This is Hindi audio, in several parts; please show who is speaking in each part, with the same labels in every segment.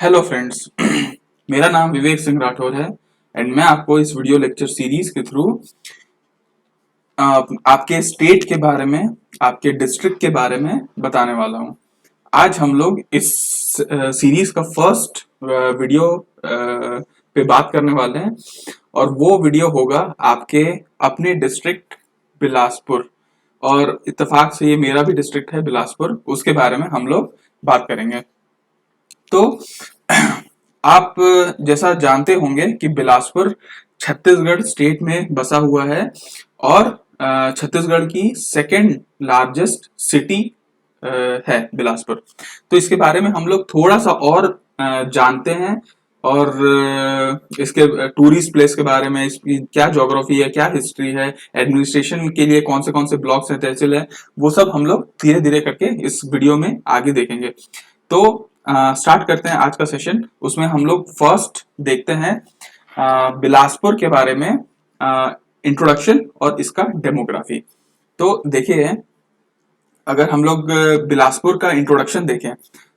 Speaker 1: Hello friends. मेरा नाम विवेक सिंह राठौर है एंड मैं आपको इस वीडियो लेक्चर सीरीज के थ्रू आपके स्टेट के बारे में, आपके डिस्ट्रिक्ट के बारे में बताने वाला हूं। आज हम लोग इस सीरीज का फर्स्ट वीडियो पे बात करने वाले हैं और वो वीडियो होगा आपके अपने डिस्ट्रिक्ट बिलासपुर, और इत्तेफाक से ये मेरा भी डिस्ट्रिक्ट है बिलासपुर, उसके बारे में हम लोग बात करेंगे। तो आप जैसा जानते होंगे कि बिलासपुर छत्तीसगढ़ स्टेट में बसा हुआ है और छत्तीसगढ़ की सेकेंड लार्जेस्ट सिटी है बिलासपुर। तो इसके बारे में हम लोग थोड़ा सा और जानते हैं और इसके टूरिस्ट प्लेस के बारे में, इसकी क्या ज्योग्राफी है, क्या हिस्ट्री है, एडमिनिस्ट्रेशन के लिए कौन से ब्लॉक्स हैं, तहसील है, वो सब हम लोग धीरे धीरे करके इस वीडियो में आगे देखेंगे। तो स्टार्ट करते हैं आज का सेशन। उसमें हम लोग फर्स्ट देखते हैं बिलासपुर के बारे में इंट्रोडक्शन और इसका डेमोग्राफी। तो देखिए, अगर हम लोग बिलासपुर का इंट्रोडक्शन देखें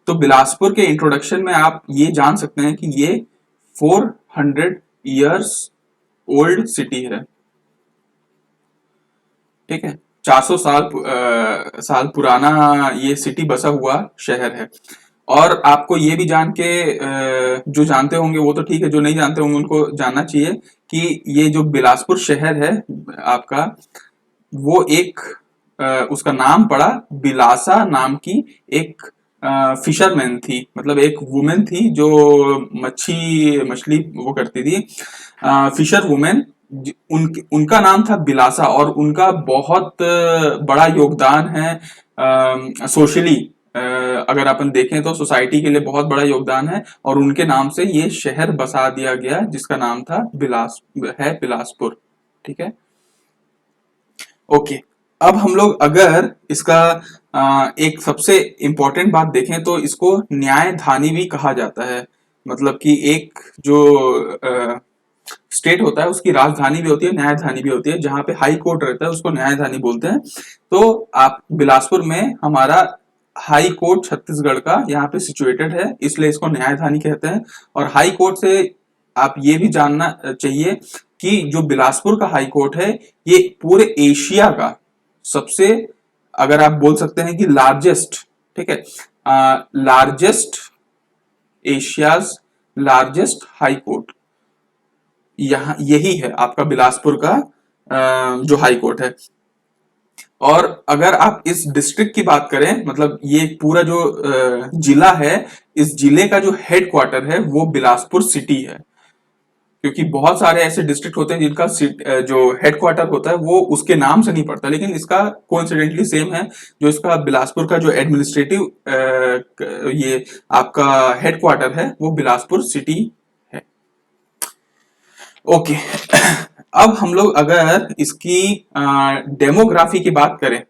Speaker 1: तो बिलासपुर के इंट्रोडक्शन में आप ये जान सकते हैं कि ये 400 इयर्स ओल्ड सिटी है। ठीक है, 400 साल पुराना ये सिटी बसा हुआ शहर है। और आपको ये भी जान के जो जानते होंगे वो तो ठीक है, जो नहीं जानते होंगे उनको जानना चाहिए कि ये जो बिलासपुर शहर है आपका, वो एक उसका नाम पड़ा बिलासा नाम की एक फिशरमैन थी, मतलब एक वुमेन थी जो मछली वो करती थी, फिशर वुमेन। उनका नाम था बिलासा और उनका बहुत बड़ा योगदान है सोशली। अगर अपन देखें तो सोसाइटी के लिए बहुत बड़ा योगदान है और उनके नाम से ये शहर बसा दिया गया जिसका नाम था बिलासपुर। ठीक है, ओके। अब हम लोग अगर इसका एक सबसे इंपॉर्टेंट बात देखें तो इसको न्यायधानी भी कहा जाता है। मतलब कि एक जो स्टेट होता है उसकी राजधानी भी होती है, न्यायधानी भी होती है। जहां पे हाई कोर्ट रहता है उसको न्यायधानी बोलते हैं। तो आप बिलासपुर में हमारा हाई कोर्ट छत्तीसगढ़ का यहाँ पे सिचुएटेड है, इसलिए इसको न्यायधानी कहते हैं। और हाई कोर्ट से आप ये भी जानना चाहिए कि जो बिलासपुर का हाई कोर्ट है ये पूरे एशिया का सबसे, अगर आप बोल सकते हैं कि लार्जेस्ट, ठीक है, largest, Asia's largest high court यहाँ यही है आपका बिलासपुर का जो हाई कोर्ट है। और अगर आप इस डिस्ट्रिक्ट की बात करें, मतलब ये पूरा जो जिला है, इस जिले का जो हेड क्वार्टर है वो बिलासपुर सिटी है। क्योंकि बहुत सारे ऐसे डिस्ट्रिक्ट होते हैं जिनका जो हेडक्वार्टर होता है वो उसके नाम से नहीं पड़ता, लेकिन इसका कोइंसिडेंटली सेम है। जो इसका बिलासपुर का जो एडमिनिस्ट्रेटिव ये आपका हेडक्वार्टर है वो बिलासपुर सिटी है। ओके। अब हम लोग अगर इसकी डेमोग्राफी की बात करें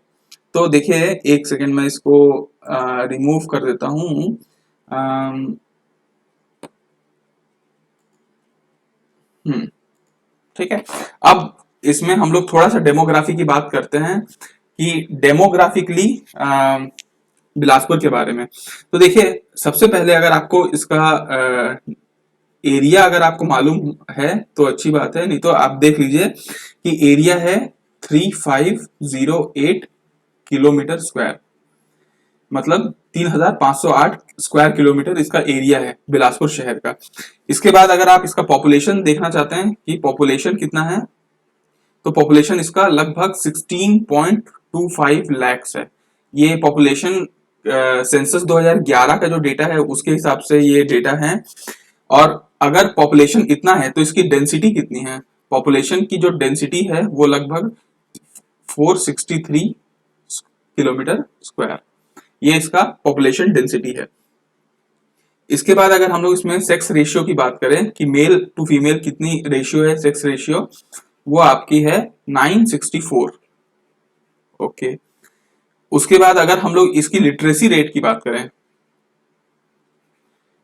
Speaker 1: तो देखिए, एक सेकेंड में इसको रिमूव कर देता हूं। ठीक है, अब इसमें हम लोग थोड़ा सा डेमोग्राफी की बात करते हैं कि डेमोग्राफिकली बिलासपुर के बारे में। तो देखिए, सबसे पहले अगर आपको इसका एरिया अगर आपको मालूम है तो अच्छी बात है, नहीं तो आप देख लीजिए कि एरिया है 3508 किलोमीटर स्क्वायर, मतलब 3508 स्क्वायर किलोमीटर इसका एरिया है बिलासपुर शहर का। इसके बाद अगर आप इसका पॉपुलेशन देखना चाहते हैं कि पॉपुलेशन कितना है, तो पॉपुलेशन इसका लगभग 16.25 लैक्स है। ये पॉपुलेशन सेंसस 2011 का जो डेटा है उसके हिसाब से ये डेटा है। और अगर पॉपुलेशन इतना है तो इसकी डेंसिटी कितनी है? पॉपुलेशन की जो डेंसिटी है वो लगभग 463 किलोमीटर स्क्वायर, ये इसका पॉपुलेशन डेंसिटी है। इसके बाद अगर हम लोग इसमें सेक्स रेशियो की बात करें कि मेल टू फीमेल कितनी रेशियो है, सेक्स रेशियो, वो आपकी है 964। ओके। उसके बाद अगर हम लोग इसकी लिटरेसी रेट की बात करें,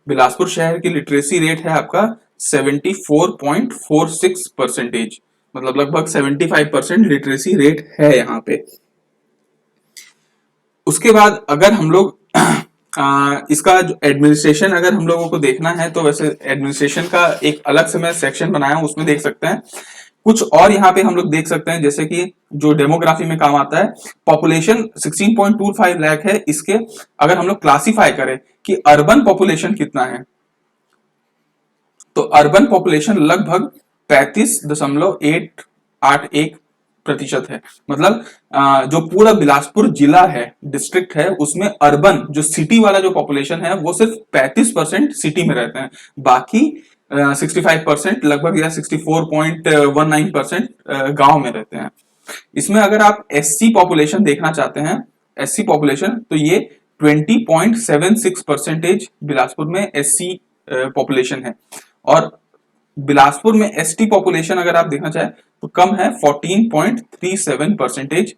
Speaker 1: बिलासपुर शहर की लिटरेसी रेट है आपका 74.46%, मतलब लगभग 75% लिटरेसी रेट है यहाँ पे। उसके बाद अगर हम लोग इसका जो एडमिनिस्ट्रेशन अगर हम लोगों को देखना है तो वैसे एडमिनिस्ट्रेशन का एक अलग से मैं सेक्शन बनाया हूं, उसमें देख सकते हैं। कुछ और यहाँ पे हम लोग देख सकते हैं, जैसे कि जो डेमोग्राफी में काम आता है, पॉपुलेशन 16.25 लाख है। इसके अगर हम लोग क्लासिफाई करें कि अर्बन पॉपुलेशन कितना है, तो अर्बन पॉपुलेशन लगभग 35.881% है। मतलब जो पूरा बिलासपुर जिला है, डिस्ट्रिक्ट है, उसमें अर्बन जो सिटी वाला जो पॉपुलेशन है वो सिर्फ 35% सिटी में रहते हैं, बाकी 65% लगभग या 64.19% गांव में रहते हैं। इसमें अगर आप एससी पॉपुलेशन देखना चाहते हैं, एससी पॉपुलेशन, तो ये 20.76% बिलासपुर में एससी पॉपुलेशन है। और बिलासपुर में एसटी पॉपुलेशन अगर आप देखना चाहें तो कम है, 14.37%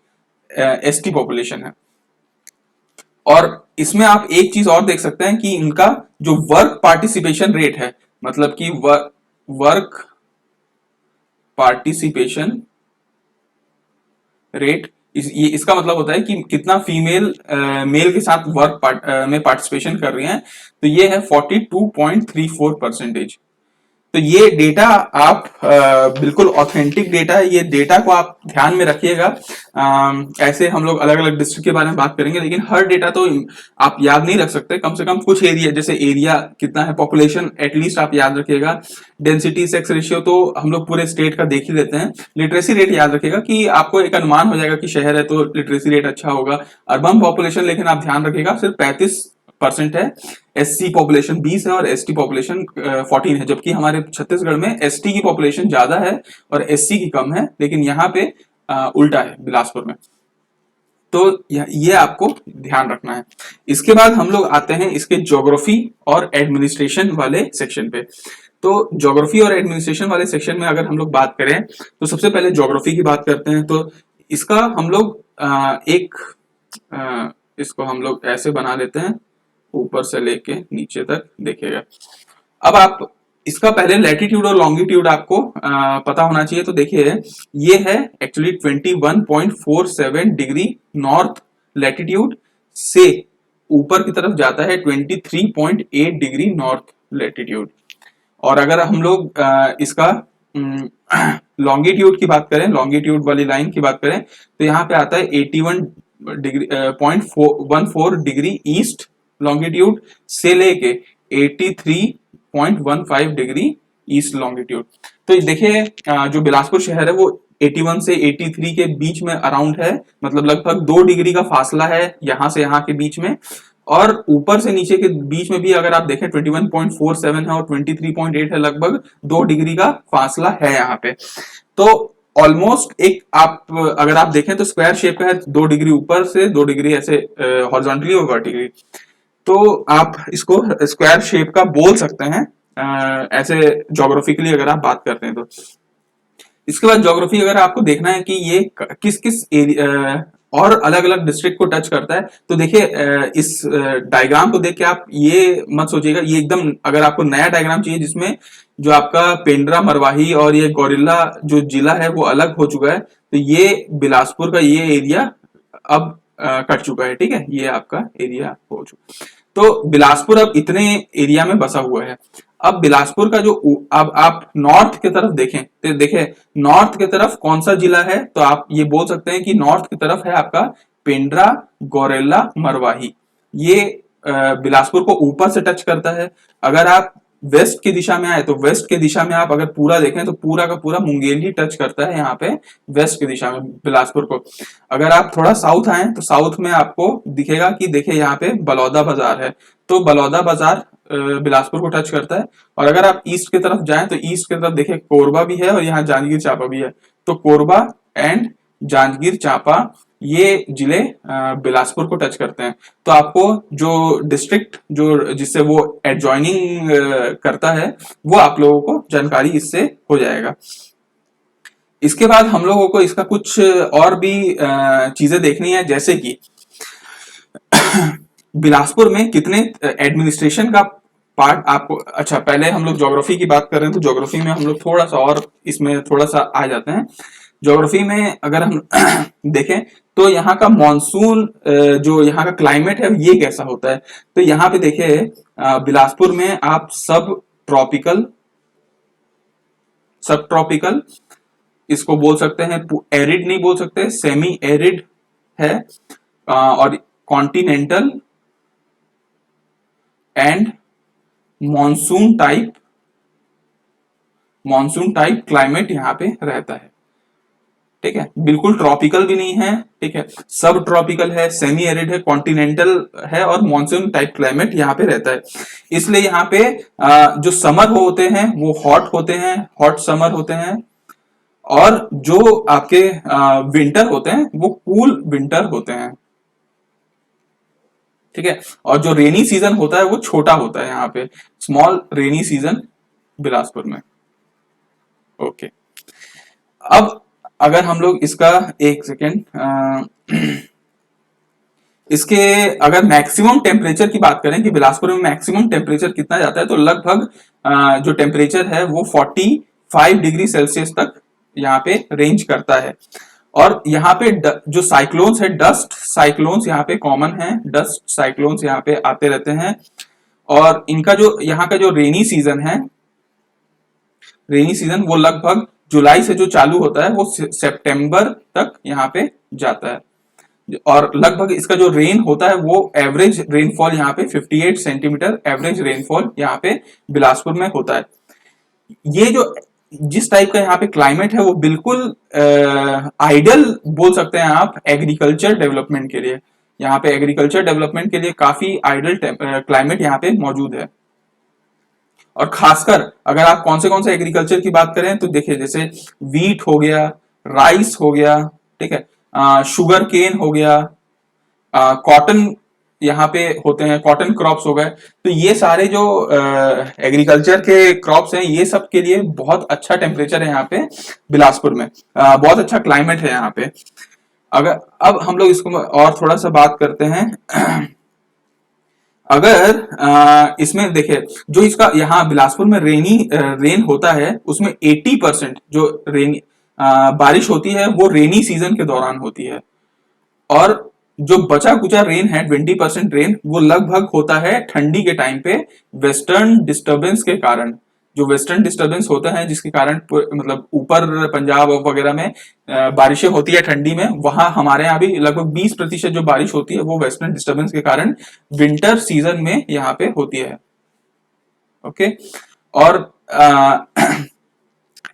Speaker 1: एसटी पॉपुलेशन है। और इसमें आप एक चीज और देख सकते हैं कि इनका जो वर्क पार्टिसिपेशन रेट है, मतलब कि वर्क पार्टिसिपेशन रेट, इसका मतलब होता है कि कितना फीमेल मेल के साथ वर्क में पार्टिसिपेशन कर रही हैं, तो ये है 42.34%। तो ये डेटा आप बिल्कुल ऑथेंटिक डेटा है, ये डेटा को आप ध्यान में रखिएगा। ऐसे हम लोग अलग अलग डिस्ट्रिक्ट के बारे में बात करेंगे, लेकिन हर डेटा तो आप याद नहीं रख सकते। कम से कम कुछ एरिया, जैसे एरिया कितना है, पॉपुलेशन एटलीस्ट आप याद रखिएगा। डेंसिटी, सेक्स रेशियो तो हम लोग पूरे स्टेट का देख ही लेते हैं। लिटरेसी रेट याद रखिएगा कि आपको एक अनुमान हो जाएगा कि शहर है तो लिटरेसी रेट अच्छा होगा। अर्बन पॉपुलेशन लेकिन आप ध्यान रखिएगा सिर्फ 35% है, एससी पॉपुलेशन 20 है और एसटी पॉपुलेशन 14 है, जबकि हमारे छत्तीसगढ़ में एसटी की पॉपुलेशन ज्यादा है और एससी की कम है, लेकिन यहाँ पे उल्टा है बिलासपुर में। तो ये आपको ध्यान रखना है। इसके बाद हम लोग आते हैं इसके ज्योग्राफी और एडमिनिस्ट्रेशन वाले सेक्शन पे। तो ज्योग्राफी और एडमिनिस्ट्रेशन वाले सेक्शन में अगर हम लोग बात करें तो सबसे पहले ज्योग्राफी की बात करते हैं। तो इसका हम लोग इसको हम लोग ऐसे बना लेते हैं, ऊपर से लेके नीचे तक देखिएगा। अब आप इसका पहले लैटिट्यूड और लॉन्गिट्यूड आपको पता होना चाहिए। तो देखिए ये है एक्चुअली 21.47 डिग्री नॉर्थ लैटिट्यूड से ऊपर की तरफ जाता है 23.8 डिग्री नॉर्थ लैटिट्यूड। और अगर हम लोग इसका लॉन्गिट्यूड की बात करें, लॉन्गिट्यूड वाली लाइन की बात करें, तो यहाँ पे आता है 81.14 डिग्री ईस्ट लॉन्गिट्यूड से लेके 83.15 डिग्री ईस्ट लॉन्गिट्यूड। तो देखिए जो बिलासपुर शहर है वो 81 से 83 के बीच में अराउंड है, मतलब लगभग 2 डिग्री का फासला है यहाँ से यहाँ के बीच में। और ऊपर से नीचे के बीच में भी अगर आप देखें 21.47 है और 23.8 है, लगभग 2 डिग्री का फासला है यहाँ पे। तो ऑलमोस्ट एक आप अगर आप देखें तो स्क्वायर शेप का है, 2 डिग्री ऊपर से 2 डिग्री ऐसे हॉरिजॉन्टली और वर्टिकली। तो आप इसको स्क्वायर शेप का बोल सकते हैं ऐसे ज्योग्राफिकली अगर आप बात करते हैं तो। इसके बाद ज्योग्राफी अगर आपको देखना है कि ये किस किस एरिया और अलग अलग डिस्ट्रिक्ट को टच करता है, तो देखिए इस डायग्राम को देख के आप ये मत सोचिएगा, ये एकदम अगर आपको नया डायग्राम चाहिए जिसमें जो आपका पेंड्रा, मरवाही और ये गौरिल्ला जो जिला है वो अलग हो चुका है, तो ये बिलासपुर का ये एरिया अब कट चुका है। ठीक है, ये आपका एरिया हो चुका। तो बिलासपुर अब इतने एरिया में बसा हुआ है। अब बिलासपुर का जो अब आप नॉर्थ की तरफ देखें तो देखें नॉर्थ की तरफ कौन सा जिला है, तो आप ये बोल सकते हैं कि नॉर्थ की तरफ है आपका पेंड्रा, गौरेला, मरवाही। ये बिलासपुर को ऊपर से टच करता है। अगर आप वेस्ट की दिशा में आए तो वेस्ट की दिशा में आप अगर पूरा देखें तो पूरा का पूरा मुंगेर ही टच करता है यहाँ पे वेस्ट की दिशा में बिलासपुर को। अगर आप थोड़ा साउथ आए तो साउथ में आपको दिखेगा कि देखिए यहाँ पे बलौदा बाजार है, तो बलौदा बाजार बिलासपुर को टच करता है। और अगर आप ईस्ट की तरफ जाएं तो ईस्ट की तरफ देखिए कोरबा भी है और यहाँ जांजगीर चांपा भी है। तो कोरबा एंड जांजगीर चांपा ये जिले बिलासपुर को टच करते हैं। तो आपको जो डिस्ट्रिक्ट जो जिससे वो एडजॉइनिंग करता है वो आप लोगों को जानकारी इससे हो जाएगा। इसके बाद हम लोगों को इसका कुछ और भी चीजें देखनी है, जैसे कि बिलासपुर में कितने एडमिनिस्ट्रेशन का पार्ट आपको। अच्छा, पहले हम लोग ज्योग्राफी की बात कर रहे हैं तो ज्योग्राफी में हम लोग थोड़ा सा और इसमें थोड़ा सा आ जाते हैं। ज्योग्राफी में अगर हम देखें तो यहाँ का मॉनसून जो यहाँ का क्लाइमेट है ये कैसा होता है। तो यहाँ पे देखिए बिलासपुर में आप सब ट्रॉपिकल इसको बोल सकते हैं, एरिड नहीं बोल सकते, सेमी एरिड है, और continental and monsoon type climate यहाँ पे रहता है। ठीक है, बिल्कुल ट्रॉपिकल भी नहीं है, ठीक है, सब ट्रॉपिकल है, सेमी एरिड है, कॉन्टिनेंटल है और मॉनसून टाइप क्लाइमेट यहाँ पे रहता है। इसलिए यहाँ पे जो समर होते हैं वो हॉट होते हैं, हॉट समर होते हैं, और जो आपके विंटर होते हैं वो कूल विंटर होते हैं। ठीक है, और जो रेनी सीजन होता है वो छोटा होता है, यहाँ पे स्मॉल रेनी सीजन बिलासपुर में। ओके, अब अगर हम लोग इसका एक सेकेंड इसके अगर मैक्सिमम टेम्परेचर की बात करें कि बिलासपुर में मैक्सिमम टेम्परेचर कितना जाता है, तो लगभग जो टेम्परेचर है वो 45 डिग्री सेल्सियस तक यहाँ पे रेंज करता है। और यहाँ पे जो साइक्लोन्स है, डस्ट साइक्लोन्स यहाँ पे कॉमन है, डस्ट साइक्लोन्स यहाँ पे आते रहते हैं। और इनका जो यहाँ का जो रेनी सीजन वो लगभग जुलाई से जो चालू होता है वो सितंबर तक यहाँ पे जाता है। और लगभग इसका जो रेन होता है वो एवरेज रेनफॉल यहाँ पे 58 सेंटीमीटर एवरेज रेनफॉल यहाँ पे बिलासपुर में होता है। ये जो जिस टाइप का यहाँ पे क्लाइमेट है वो बिल्कुल आइडियल बोल सकते हैं आप एग्रीकल्चर डेवलपमेंट के लिए। यहाँ पे एग्रीकल्चर डेवलपमेंट के लिए काफी आइडियल क्लाइमेट यहाँ पे मौजूद है। और खासकर अगर आप कौन से एग्रीकल्चर की बात करें तो देखिए, जैसे वीट हो गया, राइस हो गया, ठीक है, शुगर केन हो गया, कॉटन यहाँ पे होते हैं, कॉटन क्रॉप्स हो गए। तो ये सारे जो एग्रीकल्चर के क्रॉप्स हैं ये सब के लिए बहुत अच्छा टेम्परेचर है यहाँ पे बिलासपुर में, बहुत अच्छा क्लाइमेट है यहाँ पे। अगर अब हम लोग इसको और थोड़ा सा बात करते हैं अगर इसमें देखिए जो इसका यहाँ बिलासपुर में रेन होता है उसमें 80% जो बारिश होती है वो रेनी सीजन के दौरान होती है। और जो बचा कुचा रेन है 20% रेन वो लगभग होता है ठंडी के टाइम पे, वेस्टर्न डिस्टर्बेंस के कारण। जो वेस्टर्न डिस्टर्बेंस होता है जिसके कारण मतलब ऊपर पंजाब वगैरह में बारिशें होती है ठंडी में, वहां हमारे यहाँ भी लगभग 20% जो बारिश होती है वो वेस्टर्न डिस्टर्बेंस के कारण विंटर सीजन में यहाँ पे होती है। ओके, और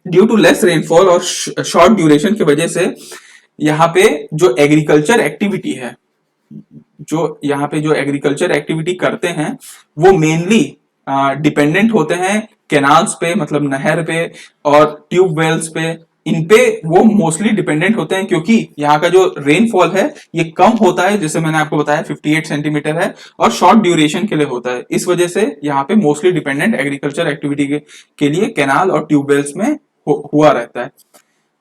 Speaker 1: ड्यू टू लेस रेनफॉल और शॉर्ट ड्यूरेशन की वजह से यहाँ पे जो एग्रीकल्चर एक्टिविटी है, जो यहाँ पे जो एग्रीकल्चर एक्टिविटी करते हैं वो मेनली डिपेंडेंट होते हैं कैनाल्स पे, मतलब नहर पे और ट्यूब वेल्स पे। इन पे वो मोस्टली डिपेंडेंट होते हैं क्योंकि यहाँ का जो रेनफॉल है ये कम होता है, जैसे मैंने आपको बताया 58 सेंटीमीटर है, और शॉर्ट ड्यूरेशन के लिए होता है। इस वजह से यहाँ पे मोस्टली डिपेंडेंट एग्रीकल्चर एक्टिविटी के लिए कैनाल और ट्यूबवेल्स में हुआ रहता है।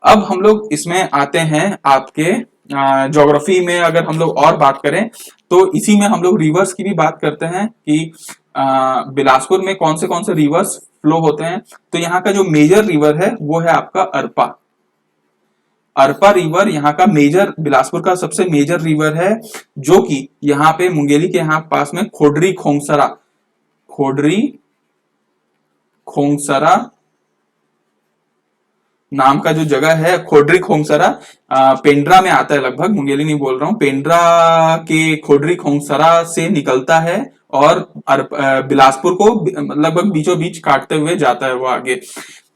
Speaker 1: अब हम लोग इसमें आते हैं आपके ज्योग्राफी में। अगर हम लोग और बात करें तो इसी में हम लोग रिवर्स की भी बात करते हैं कि बिलासपुर में कौन से रिवर्स फ्लो होते हैं। तो यहाँ का जो मेजर रिवर है वो है आपका अरपा रिवर यहाँ का मेजर, बिलासपुर का सबसे मेजर रिवर है, जो कि यहाँ पे मुंगेली के यहाँ पास में खोडरी खोंगसरा नाम का जो जगह है, खोडरी खोंगसरा पेंड्रा में आता है, लगभग मुंगेली नहीं बोल रहा हूँ, पेंड्रा के खोडरी खोंगसरा से निकलता है और बिलासपुर को लगभग बीचों बीच काटते हुए जाता है वो आगे।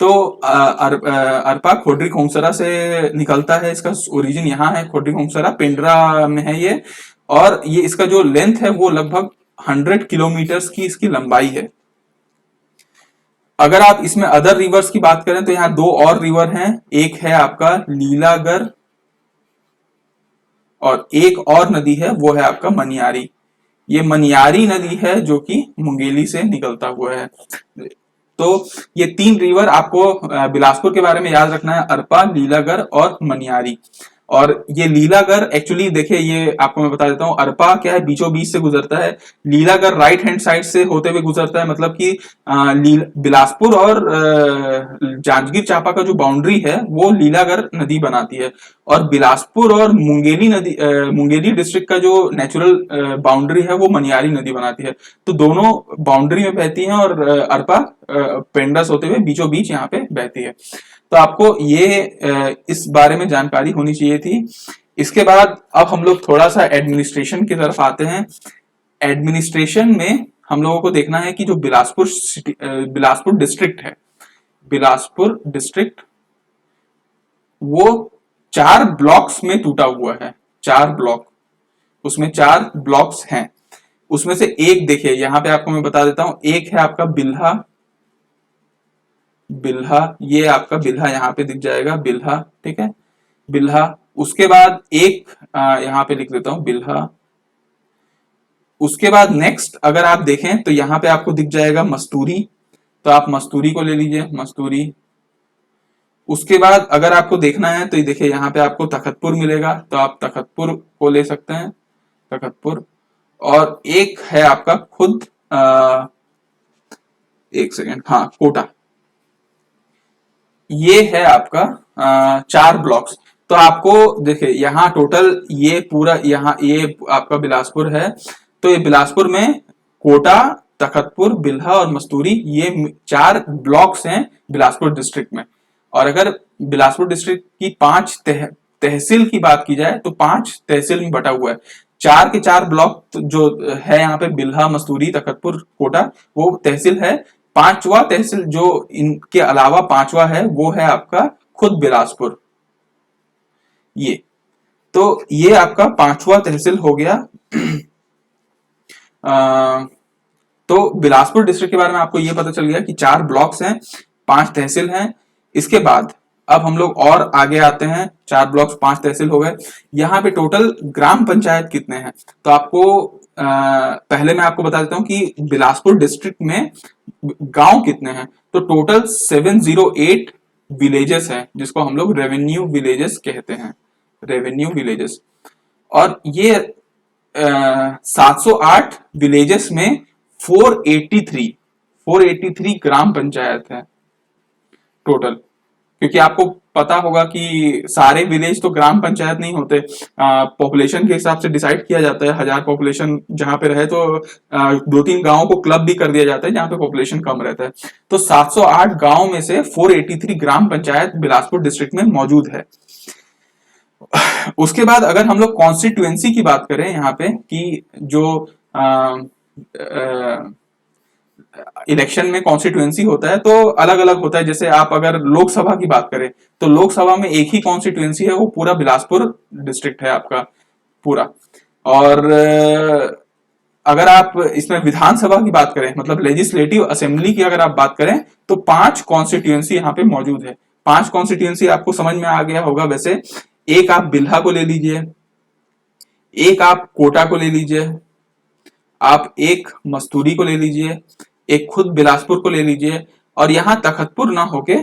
Speaker 1: तो अरपा खोडरी खोंगसरा से निकलता है, इसका ओरिजिन यहाँ है, खोडरी खोंगसरा पेंड्रा में है ये। और ये इसका जो लेंथ है वो लगभग 100 किलोमीटर की इसकी लंबाई है। अगर आप इसमें अदर रिवर्स की बात करें तो यहाँ दो और रिवर हैं, एक है आपका लीलागर और एक और नदी है वो है आपका मनियारी। ये मनियारी नदी है जो कि मुंगेली से निकलता हुआ है। तो ये तीन रिवर आपको बिलासपुर के बारे में याद रखना है, अरपा, लीलागर और मनियारी। और ये लीलागढ़ एक्चुअली देखिए, ये आपको मैं बता देता हूँ, अरपा क्या है, बीचों बीच से गुजरता है। लीलागढ़ राइट हैंड साइड से होते हुए गुजरता है, मतलब कि बिलासपुर और जांजगीर चांपा का जो बाउंड्री है वो लीलागढ़ नदी बनाती है। और बिलासपुर और मुंगेली नदी, मुंगेली डिस्ट्रिक्ट का जो नेचुरल बाउंड्री है वो मनियारी नदी बनाती है। तो दोनों बाउंड्री में बहती हैं, और अरपा पेंडस होते हुए बीचों बीच यहाँ पे बहती है। तो आपको ये इस बारे में जानकारी होनी चाहिए थी। इसके बाद अब हम लोग थोड़ा सा एडमिनिस्ट्रेशन की तरफ आते हैं। एडमिनिस्ट्रेशन में हम लोगों को देखना है कि जो बिलासपुर डिस्ट्रिक्ट है, बिलासपुर डिस्ट्रिक्ट वो 4 ब्लॉक्स में टूटा हुआ है। 4 ब्लॉक, उसमें 4 ब्लॉक्स हैं। उसमें से एक देखिए, यहां पे आपको मैं बता देता हूं, एक है आपका बिल्हा, बिल्हा, ये आपका बिल्हा यहाँ पे दिख जाएगा, बिल्हा, ठीक है, बिल्हा। उसके बाद एक यहाँ पे लिख देता हूं, बिल्हा। उसके बाद नेक्स्ट अगर आप देखें तो यहाँ पे आपको दिख जाएगा मस्तूरी, तो आप मस्तूरी को ले लीजिए, मस्तूरी। उसके बाद अगर आपको देखना है तो ये देखिए, यहाँ पे आपको तखतपुर मिलेगा, तो आप तखतपुर को ले सकते हैं, तखतपुर। और एक है आपका खुद एक सेकेंड, हाँ, कोटा। ये है आपका 4 ब्लॉक्स। तो आपको देखिए यहाँ टोटल ये पूरा, यहाँ ये आपका बिलासपुर है, तो ये बिलासपुर में कोटा, तखतपुर, बिल्हा और मस्तूरी, ये 4 ब्लॉक्स हैं बिलासपुर डिस्ट्रिक्ट में। और अगर बिलासपुर डिस्ट्रिक्ट की 5 तहसील की बात की जाए तो 5 तहसील में बटा हुआ है। 4 के 4 ब्लॉक जो है यहाँ पे, बिल्हा, मस्तूरी, तखतपुर, कोटा, वो तहसील है। 5वां तहसील जो इनके अलावा 5वां है वो है आपका खुद बिलासपुर। ये तो ये आपका 5वां तहसील हो गया। तो बिलासपुर डिस्ट्रिक्ट के बारे में आपको ये पता चल गया कि 4 ब्लॉक्स हैं, 5 तहसील हैं। इसके बाद अब हम लोग और आगे आते हैं। 4 ब्लॉक्स, 5 तहसील हो गए। यहाँ पे टोटल ग्राम पंचायत कितने हैं, तो आपको पहले मैं आपको बता देता हूं कि बिलासपुर डिस्ट्रिक्ट में गांव कितने हैं। तो टोटल 708 विलेजेस हैं, जिसको हम लोग रेवेन्यू विलेजेस कहते हैं, रेवेन्यू विलेजेस। और ये 708 विलेजेस में 483 ग्राम पंचायत है टोटल। क्योंकि आपको पता होगा कि सारे विलेज तो ग्राम पंचायत नहीं होते, पॉपुलेशन के हिसाब से डिसाइड किया जाता है। 1000 पॉपुलेशन जहां पे रहे तो 2-3 गांवों को क्लब भी कर दिया जाता है जहां पे पॉपुलेशन कम रहता है। तो 708 गांव में से 483 ग्राम पंचायत बिलासपुर डिस्ट्रिक्ट में मौजूद है। उसके बाद अगर हम लोग कॉन्स्टिट्यूएंसी की बात करें यहाँ पे, कि जो इलेक्शन में कॉन्स्टिट्यूएंसी होता है तो अलग अलग होता है। जैसे आप अगर लोकसभा की बात करें तो लोकसभा में एक ही कॉन्स्टिट्यूएंसी है, वो पूरा बिलासपुर डिस्ट्रिक्ट है आपका पूरा। और अगर आप इसमें विधानसभा की बात करें, मतलब लेजिस्लेटिव असेंबली की अगर आप बात करें, तो 5 कॉन्स्टिट्यूएंसी यहाँ पे मौजूद है। 5 कॉन्स्टिट्यूएंसी आपको समझ में आ गया होगा वैसे। एक आप बिल्हा को ले लीजिए, एक आप कोटा को ले लीजिए, आप एक मस्तूरी को ले लीजिए, एक खुद बिलासपुर को ले लीजिए, और यहां तखतपुर ना होके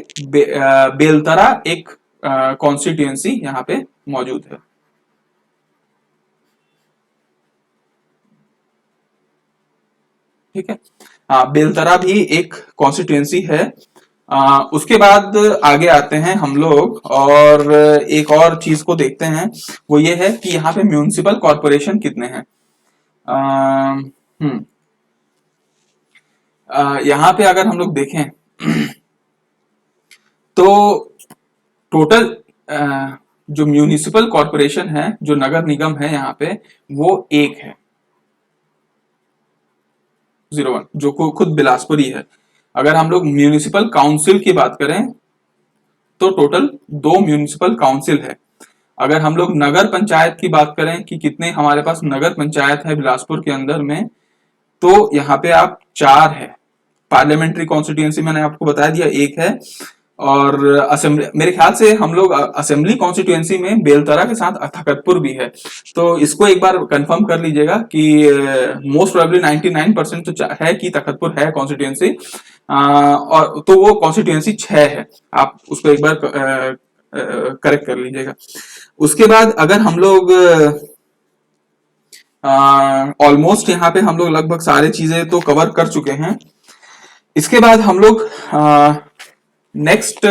Speaker 1: बेलतरा एक कॉन्स्टिट्यूएंसी यहां पे मौजूद है। ठीक है, हाँ, बेलतरा भी एक कॉन्स्टिट्यूएंसी है। उसके बाद आगे आते हैं हम लोग, और एक और चीज को देखते हैं, वो ये है कि यहाँ पे म्यूनिसिपल कॉर्पोरेशन कितने हैं। यहाँ पे अगर हम लोग देखें तो टोटल जो म्यूनिसिपल कॉर्पोरेशन है, जो नगर निगम है यहाँ पे, वो एक है, 01, जो खुद बिलासपुर ही है। अगर हम लोग म्यूनिसिपल काउंसिल की बात करें तो टोटल 2 म्यूनिसिपल काउंसिल है। अगर हम लोग नगर पंचायत की बात करें कि कितने हमारे पास नगर पंचायत है बिलासपुर के अंदर में, तो यहाँ पे आप 4 है। पार्लियामेंट्री कॉन्स्टिट्यूएंसी मैंने आपको बता दिया, एक है। और असेंबली, मेरे ख्याल से हम लोग असेंबली कॉन्स्टिट्यूएंसी में बेलतरा के साथ तखतपुर भी है, तो इसको एक बार कंफर्म कर लीजिएगा कि मोस्ट प्रोबेबली 99% तो है कि तखतपुर है कॉन्स्टिट्यूएंसी। और तो वो कॉन्स्टिट्यूएंसी 6 है, आप उसको एक बार करेक्ट कर लीजिएगा। उसके बाद अगर हम लोग ऑलमोस्ट यहाँ पे हम लोग लगभग सारे चीजें तो कवर कर चुके हैं। इसके बाद हम लोग नेक्स्ट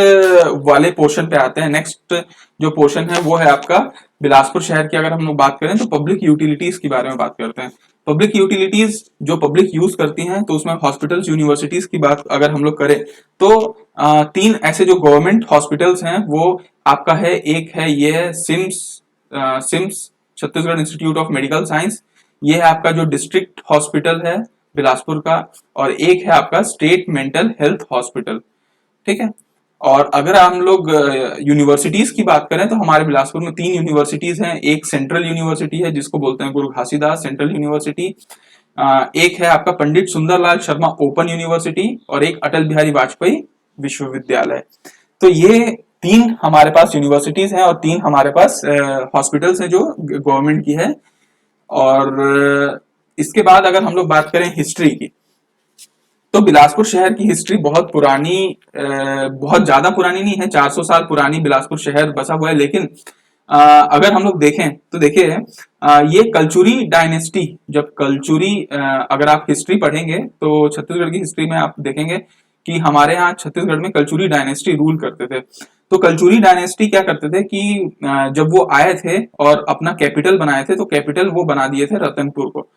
Speaker 1: वाले पोर्शन पे आते हैं। नेक्स्ट जो पोर्शन है वो है आपका बिलासपुर शहर की। अगर हम लोग बात करें तो पब्लिक यूटिलिटीज के बारे में बात करते हैं। पब्लिक यूटिलिटीज जो पब्लिक यूज करती हैं, तो उसमें हॉस्पिटल्स, यूनिवर्सिटीज की बात अगर हम लोग करें तो तीन ऐसे जो गवर्नमेंट हॉस्पिटल्स हैं वो आपका है। एक है ये है CIMS Chhattisgarh institute of medical science, ये है आपका जो डिस्ट्रिक्ट हॉस्पिटल है बिलासपुर का, और एक है आपका स्टेट मेंटल हेल्थ हॉस्पिटल, ठीक है। और अगर हम लोग यूनिवर्सिटीज की बात करें तो हमारे बिलासपुर में 3 यूनिवर्सिटीज हैं। एक सेंट्रल यूनिवर्सिटी है जिसको बोलते हैं गुरु घासीदास सेंट्रल यूनिवर्सिटी, एक है आपका पंडित सुंदरलाल शर्मा ओपन यूनिवर्सिटी, और एक अटल बिहारी वाजपेयी विश्वविद्यालय। तो ये 3 हमारे पास यूनिवर्सिटीज हैं और 3 हमारे पास हॉस्पिटल्स हैं जो गवर्नमेंट की है। और इसके बाद अगर हम लोग बात करें हिस्ट्री की, तो बिलासपुर शहर की हिस्ट्री बहुत पुरानी, बहुत ज्यादा पुरानी नहीं है, 400 साल पुरानी बिलासपुर शहर बसा हुआ है। लेकिन अगर हम लोग देखें तो देखिए ये कलचुरी डायनेस्टी, जब कलचुरी, अगर आप हिस्ट्री पढ़ेंगे तो छत्तीसगढ़ की हिस्ट्री में आप देखेंगे कि हमारे यहाँ छत्तीसगढ़ में कलचुरी डायनेस्टी रूल करते थे। तो कलचुरी डायनेस्टी क्या करते थे कि जब वो आए थे और अपना कैपिटल बनाए थे, तो कैपिटल वो बना दिए थे रतनपुर को,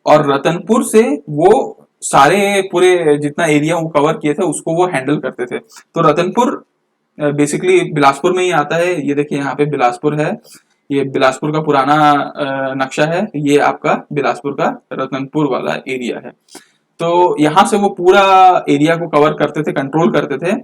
Speaker 1: और रतनपुर से वो सारे पूरे जितना एरिया वो कवर किए थे उसको वो हैंडल करते थे। तो रतनपुर बेसिकली बिलासपुर में ही आता है। ये देखिए यहाँ पे बिलासपुर है, ये बिलासपुर का पुराना नक्शा है, ये आपका बिलासपुर का रतनपुर वाला एरिया है। तो यहाँ से वो पूरा एरिया को कवर करते थे, कंट्रोल करते थे।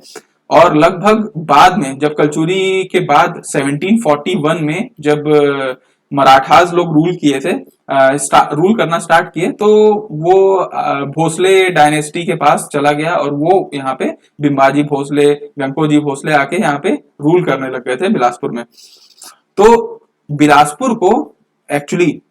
Speaker 1: और लगभग बाद में जब कलचुरी के बाद 1741 में जब मराठास लोग रूल किए थे, रूल करना स्टार्ट किए, तो वो भोसले डायनेस्टी के पास चला गया और वो यहाँ पे बिम्बाजी भोसले, गंकोजी भोसले आके यहाँ पे रूल करने लग गए थे बिलासपुर में। तो बिलासपुर को एक्चुअली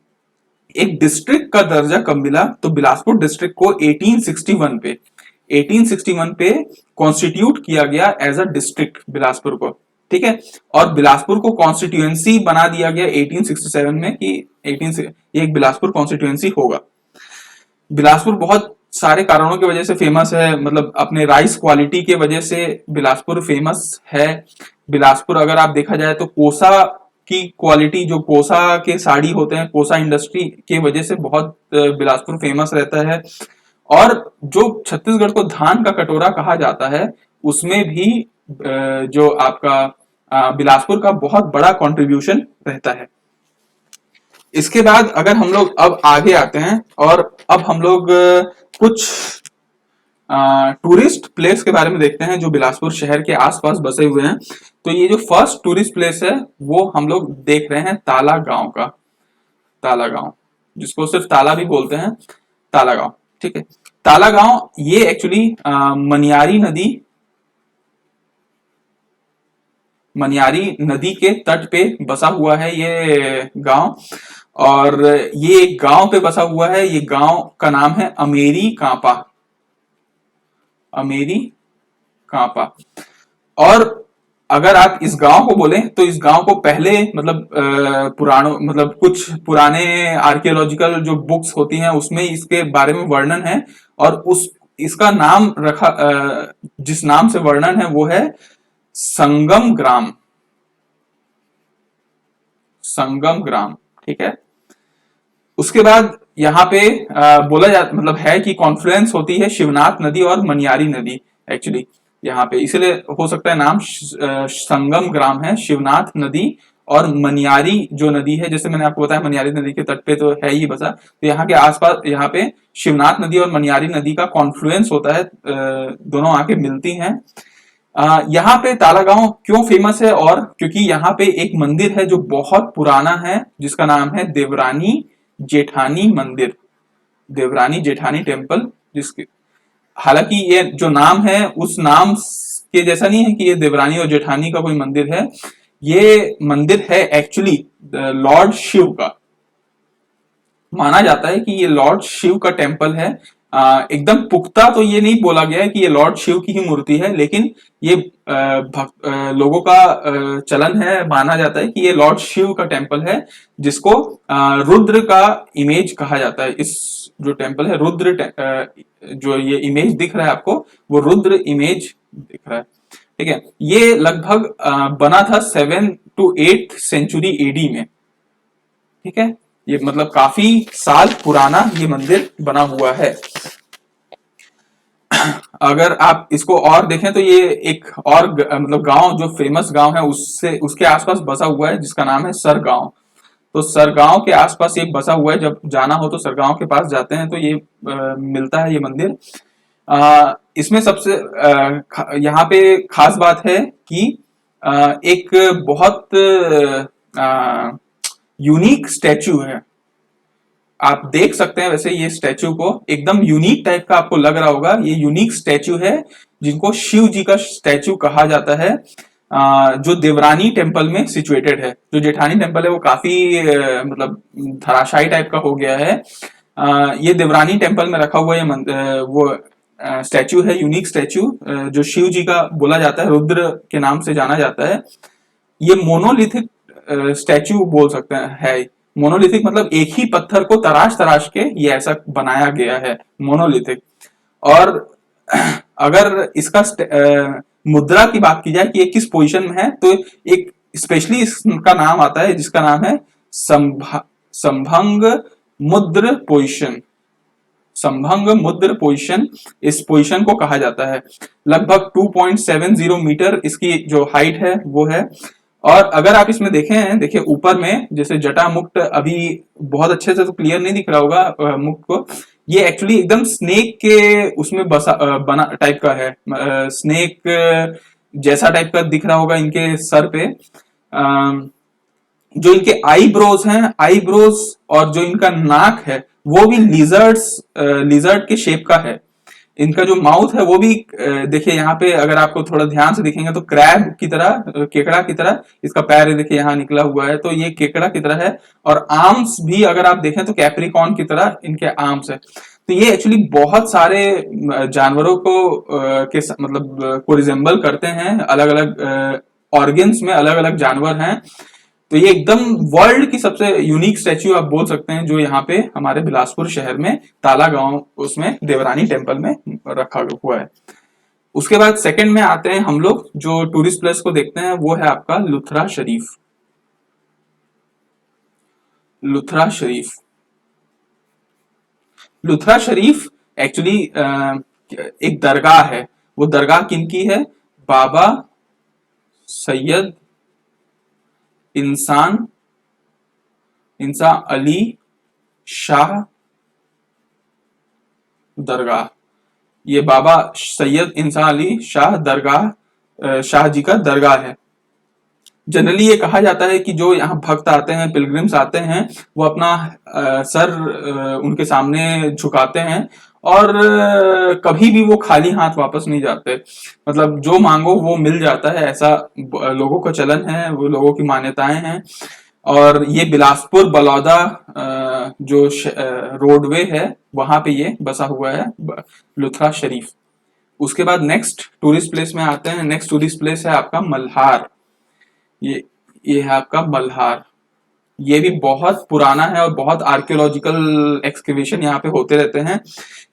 Speaker 1: एक डिस्ट्रिक्ट का दर्जा कब मिला, तो बिलासपुर डिस्ट्रिक्ट को 1861 पे कॉन्स्टिट्यूट किया गया एज अ डिस्ट्रिक्ट बिलासपुर को, ठीक है। और बिलासपुर को कॉन्स्टिट्यूएंसी बना दिया गया 1867 में कि ये एक बिलासपुर कॉन्स्टिट्यूएंसी होगा। बिलासपुर बहुत सारे कारणों की वजह से फेमस है, मतलब अपने राइस क्वालिटी के वजह से बिलासपुर फेमस है। बिलासपुर अगर आप देखा जाए तो कोसा की क्वालिटी, जो कोसा के साड़ी होते हैं, कोसा इंडस्ट्री के वजह से बहुत बिलासपुर फेमस रहता है। और जो छत्तीसगढ़ को धान का कटोरा कहा जाता है, उसमें भी जो आपका बिलासपुर का बहुत बड़ा कंट्रीब्यूशन रहता है। इसके बाद अगर हम लोग अब आगे आते हैं और अब हम लोग कुछ टूरिस्ट प्लेस के बारे में देखते हैं जो बिलासपुर शहर के आसपास बसे हुए हैं। तो ये जो फर्स्ट टूरिस्ट प्लेस है वो हम लोग देख रहे हैं ताला गांव का, ताला गांव, जिसको सिर्फ ताला भी बोलते हैं, ताला गांव, ठीक है। ताला गांव ये एक्चुअली मनियारी नदी के तट पे बसा हुआ है ये गांव, और ये एक गांव पे बसा हुआ है। ये गांव का नाम है अमेरी कांपा, अमेरी कांपा। और अगर आप इस गांव को बोलें तो इस गांव को पहले मतलब पुराणों, मतलब कुछ पुराने आर्कियोलॉजिकल जो बुक्स होती हैं उसमें इसके बारे में वर्णन है, और इसका नाम रखा, जिस नाम से वर्णन है वो है संगम ग्राम, संगम ग्राम, ठीक है। उसके बाद यहाँ पे बोला जा मतलब है कि कॉन्फ्लुएंस होती है शिवनाथ नदी और मनियारी नदी एक्चुअली यहाँ पे, इसलिए हो सकता है नाम संगम ग्राम है। शिवनाथ नदी और मनियारी जो नदी है, जैसे मैंने आपको बताया मनियारी नदी के तट पे तो है ही बसा, तो यहाँ के आसपास यहाँ पे शिवनाथ नदी और मनियारी नदी का कॉन्फ्लुएंस होता है, दोनों आके मिलती हैं। यहाँ पे ताला गांव क्यों फेमस है, और क्योंकि यहाँ पे एक मंदिर है जो बहुत पुराना है, जिसका नाम है देवरानी जेठानी मंदिर, देवरानी जेठानी टेम्पल। जिसके हालांकि ये जो नाम है उस नाम के जैसा नहीं है कि ये देवरानी और जेठानी का कोई मंदिर है, ये मंदिर है एक्चुअली लॉर्ड शिव का। माना जाता है कि ये लॉर्ड शिव का टेम्पल है। एकदम पुख्ता तो ये नहीं बोला गया है कि ये लॉर्ड शिव की ही मूर्ति है, लेकिन ये लोगों का चलन है, माना जाता है कि ये लॉर्ड शिव का टेम्पल है, जिसको रुद्र का इमेज कहा जाता है। इस जो टेम्पल है जो ये इमेज दिख रहा है आपको, वो रुद्र इमेज दिख रहा है। ठीक है, ये लगभग बना था 7 to 8 सेंचुरी एडी में। ठीक है, ये मतलब काफी साल पुराना ये मंदिर बना हुआ है। अगर आप इसको और देखें तो ये एक और मतलब गांव जो फेमस गांव है उससे उसके आसपास बसा हुआ है, जिसका नाम है सरगांव। तो सरगांव के आसपास ये बसा हुआ है, जब जाना हो तो सरगांव के पास जाते हैं तो ये मिलता है ये मंदिर। इसमें सबसे यहाँ पे खास बात है कि एक बहुत यूनिक स्टैचू है। आप देख सकते हैं वैसे ये स्टैचू को, एकदम यूनिक टाइप का आपको लग रहा होगा। ये यूनिक स्टैचू है जिनको शिव जी का स्टैचू कहा जाता है, जो देवरानी टेम्पल में सिचुएटेड है। जो जेठानी टेम्पल है वो काफी मतलब धराशायी टाइप का हो गया है। ये देवरानी टेम्पल में रखा हुआ ये वो स्टैचू है, यूनिक स्टैचू, जो शिव जी का बोला जाता है, रुद्र के नाम से जाना जाता है। ये मोनोलिथिक स्टैचू बोल सकते हैं है। मोनोलिथिक मतलब एक ही पत्थर को तराश तराश के ये ऐसा बनाया गया है, मोनोलिथिक। और अगर इसका मुद्रा की बात की जाए कि ये किस पोजीशन में है, तो एक स्पेशली इसका नाम आता है जिसका नाम है संभंग मुद्र पोजीशन। संभंग मुद्र पोजीशन, इस पोजीशन को कहा जाता है। लगभग 2.70 मीटर इसकी जो हाइट है वो है। और अगर आप इसमें देखें, देखिए ऊपर में जैसे जटा मुक्त, अभी बहुत अच्छे से तो क्लियर नहीं दिख रहा होगा मुक्त को, ये एक्चुअली एकदम स्नेक के उसमें बना टाइप का है। स्नेक जैसा टाइप का दिख रहा होगा इनके सर पे। जो इनके आईब्रोज हैं, आईब्रोज और जो इनका नाक है वो भी लिजर्ड के शेप का है। इनका जो माउथ है वो भी देखिए यहाँ पे, अगर आपको थोड़ा ध्यान से देखेंगे तो क्रैब की तरह, केकड़ा की तरह इसका पैर देखिए यहाँ निकला हुआ है, तो ये केकड़ा की तरह है। और आर्म्स भी अगर आप देखें तो कैप्रिकॉन की तरह इनके आर्म्स है। तो ये एक्चुअली बहुत सारे जानवरों को मतलब को रिजेंबल करते हैं। अलग अलग ऑर्गन्स में अलग अलग जानवर हैं। तो ये एकदम वर्ल्ड की सबसे यूनिक स्टैच्यू आप बोल सकते हैं, जो यहाँ पे हमारे बिलासपुर शहर में ताला गांव उसमें देवरानी टेम्पल में रखा हुआ है। उसके बाद सेकंड में आते हैं हम लोग, जो टूरिस्ट प्लेस को देखते हैं, वो है आपका लुथरा शरीफ। लुथरा शरीफ, लुथरा शरीफ एक्चुअली एक दरगाह है। वो दरगाह किनकी है? बाबा सैयद इंसान अली शाह दरगाह। ये बाबा सैयद इंसान अली शाह दरगाह, शाह जी का दरगाह है। जनरली ये कहा जाता है कि जो यहाँ भक्त आते हैं, पिलग्रिम्स आते हैं, वो अपना सर उनके सामने झुकाते हैं और कभी भी वो खाली हाथ वापस नहीं जाते। मतलब जो मांगो वो मिल जाता है, ऐसा लोगों का चलन है, वो लोगों की मान्यताएं हैं। और ये बिलासपुर बलौदा जो रोडवे है वहां पे ये बसा हुआ है, लुथरा शरीफ। उसके बाद नेक्स्ट टूरिस्ट प्लेस में आते हैं। नेक्स्ट टूरिस्ट प्लेस है आपका मल्हार। ये है आपका मल्हार। ये भी बहुत पुराना है और बहुत आर्कियोलॉजिकल एक्सकेवेशन यहाँ पे होते रहते हैं।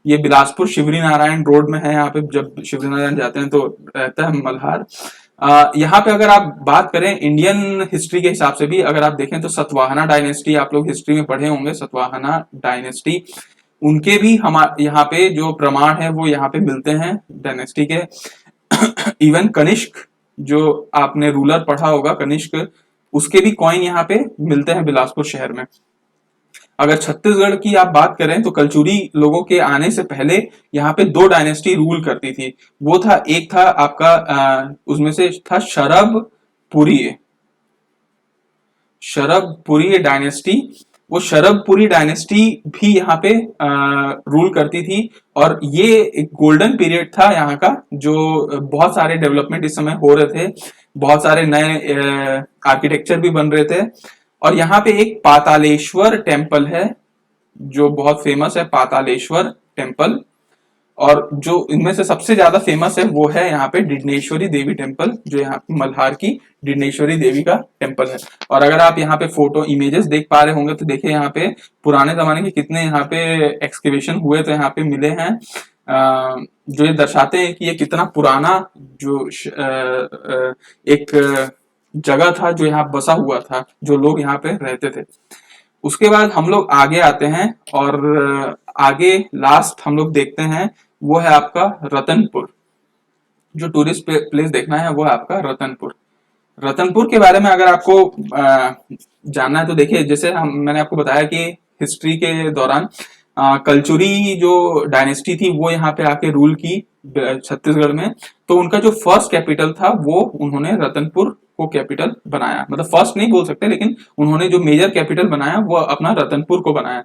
Speaker 1: ये बिलासपुर शिवरी नारायण रोड में है। यहाँ पे जब शिवरी नारायण जाते हैं तो रहता है मल्हार। यहाँ पे अगर आप बात करें इंडियन हिस्ट्री के हिसाब से भी अगर आप देखें तो सतवाहना डायनेस्टी, आप लोग हिस्ट्री में पढ़े होंगे, सतवाहना डायनेस्टी, उनके भी हमारे यहाँ पे जो प्रमाण है वो यहाँ पे मिलते हैं डायनेस्टी के। इवन कनिष्क, जो आपने रूलर पढ़ा होगा कनिष्क, उसके भी कॉइन यहाँ पे मिलते हैं बिलासपुर शहर में। अगर छत्तीसगढ़ की आप बात करें तो कलचुरी लोगों के आने से पहले यहाँ पे 2 डायनेस्टी रूल करती थी। वो था, एक था आपका उसमें से था शरभपुरी डायनेस्टी। वो शरभपुरी डायनेस्टी भी यहाँ पे रूल करती थी और ये एक गोल्डन पीरियड था यहाँ का, जो बहुत सारे डेवलपमेंट इस समय हो रहे थे, बहुत सारे नए आर्किटेक्चर भी बन रहे थे। और यहाँ पे एक पातालेश्वर टेम्पल है जो बहुत फेमस है, पातालेश्वर टेम्पल। और जो इनमें से सबसे ज्यादा फेमस है वो है यहाँ पे डिडनेश्वरी देवी टेम्पल, जो यहाँ पे मल्हार की डिडनेश्वरी देवी का टेम्पल है। और अगर आप यहाँ पे फोटो इमेजेस देख पा रहे होंगे तो देखिए यहाँ पे पुराने जमाने के कितने यहाँ पे एक्सकेवेशन हुए तो यहाँ पे मिले हैं, जो ये दर्शाते हैं कि ये कितना पुराना जो एक जगह था जो यहाँ बसा हुआ था, जो लोग यहाँ पे रहते थे। उसके बाद हम लोग आगे आते हैं और आगे लास्ट हम लोग देखते हैं वो है आपका रतनपुर। जो टूरिस्ट प्लेस देखना है वो है आपका रतनपुर। रतनपुर के बारे में अगर आपको जानना है तो देखिए, जैसे मैंने आपको बताया कि हिस्ट्री के दौरान कलचुरी जो डायनेस्टी थी वो यहाँ पे आके रूल की छत्तीसगढ़ में। तो उनका जो फर्स्ट कैपिटल था वो उन्होंने रतनपुर को कैपिटल बनाया, मतलब फर्स्ट नहीं बोल सकते लेकिन उन्होंने जो मेजर कैपिटल बनाया वो अपना रतनपुर को बनाया,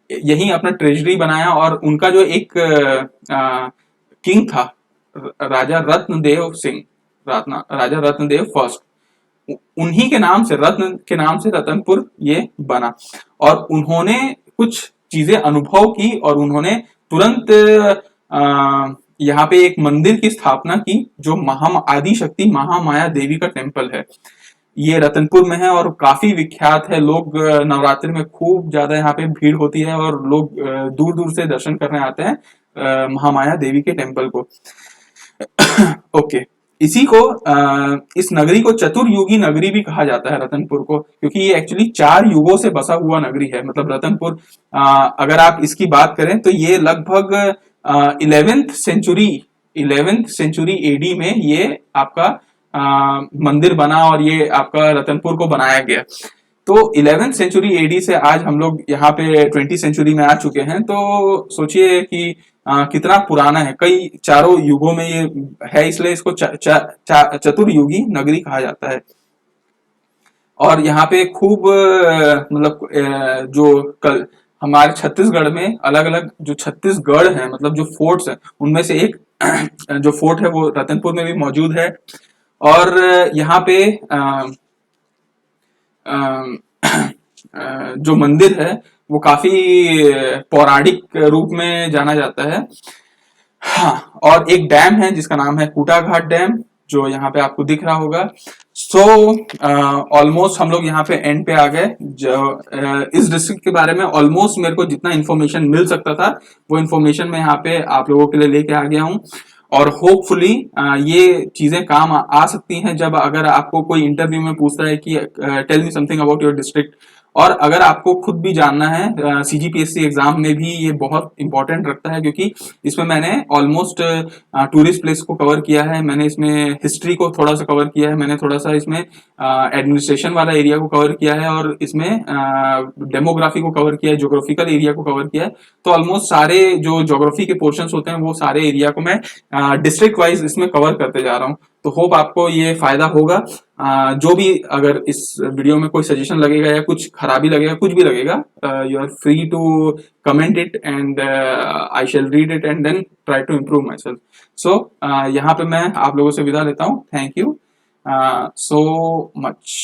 Speaker 1: यही अपना ट्रेजरी बनाया। और उनका जो एक किंग था राजा रत्नदेव सिंह, राजा रत्नदेव फर्स्ट, उन्हीं के नाम से, रत्न के नाम से रतनपुर ये बना। और उन्होंने कुछ चीजें अनुभव की और उन्होंने तुरंत यहाँ पे एक मंदिर की स्थापना की जो आदि शक्ति महामाया देवी का टेम्पल है। ये रतनपुर में है और काफी विख्यात है। लोग नवरात्रि में खूब ज्यादा यहाँ पे भीड़ होती है और लोग दूर दूर से दर्शन करने आते हैं महामाया देवी के टेम्पल को। ओके, इसी को इस नगरी को चतुर्युगी नगरी भी कहा जाता है रतनपुर को, क्योंकि ये एक्चुअली 4 युगों से बसा हुआ नगरी है। मतलब रतनपुर अगर आप इसकी बात करें तो ये लगभग 11th सेंचुरी एडी में ये आपका मंदिर बना और ये आपका रतनपुर को बनाया गया। तो 11th सेंचुरी एडी से आज हम लोग यहाँ पे 20th सेंचुरी में आ चुके हैं, तो सोचिए कि कितना पुराना है। कई चारों युगों में ये है, इसलिए इसको चतुर्युगी नगरी कहा जाता है। और यहाँ पे खूब मतलब जो हमारे छत्तीसगढ़ में अलग अलग जो छत्तीसगढ़ है, मतलब जो फोर्ट्स है उनमें से एक जो फोर्ट है वो रतनपुर में भी मौजूद है। और यहाँ पे जो मंदिर है वो काफी पौराणिक रूप में जाना जाता है। हाँ, और एक डैम है जिसका नाम है कूटाघाट डैम, जो यहाँ पे आपको दिख रहा होगा। सो ऑलमोस्ट हम लोग यहाँ पे एंड पे आ गए। जो इस डिस्ट्रिक्ट के बारे में ऑलमोस्ट मेरे को जितना इन्फॉर्मेशन मिल सकता था वो इन्फॉर्मेशन मैं यहाँ पे आप लोगों के लिए लेके आ गया हूँ। और होपफुली ये चीजें काम आ सकती हैं जब अगर आपको कोई इंटरव्यू में पूछता है कि tell me something about your district. और अगर आपको खुद भी जानना है, सीजीपीएससी एग्जाम में भी ये बहुत इंपॉर्टेंट रखता है, क्योंकि इसमें मैंने ऑलमोस्ट टूरिस्ट प्लेस को कवर किया है, मैंने इसमें हिस्ट्री को थोड़ा सा कवर किया है, मैंने थोड़ा सा इसमें एडमिनिस्ट्रेशन वाला एरिया को कवर किया है और इसमें डेमोग्राफी को कवर किया है, ज्योग्राफिकल एरिया को कवर किया है। तो ऑलमोस्ट सारे जो ज्योग्राफी के पोर्शंस होते हैं वो सारे एरिया को मैं डिस्ट्रिक्ट वाइज इसमें कवर करते जा रहा हूँ। तो होप आपको ये फायदा होगा। जो भी अगर इस वीडियो में कोई सजेशन लगेगा या कुछ खराबी लगेगा, कुछ भी लगेगा, you are free to comment it and I shall read it and then try to improve myself. So यहाँ पे मैं आप लोगों से विदा लेता हूँ। Thank you so much.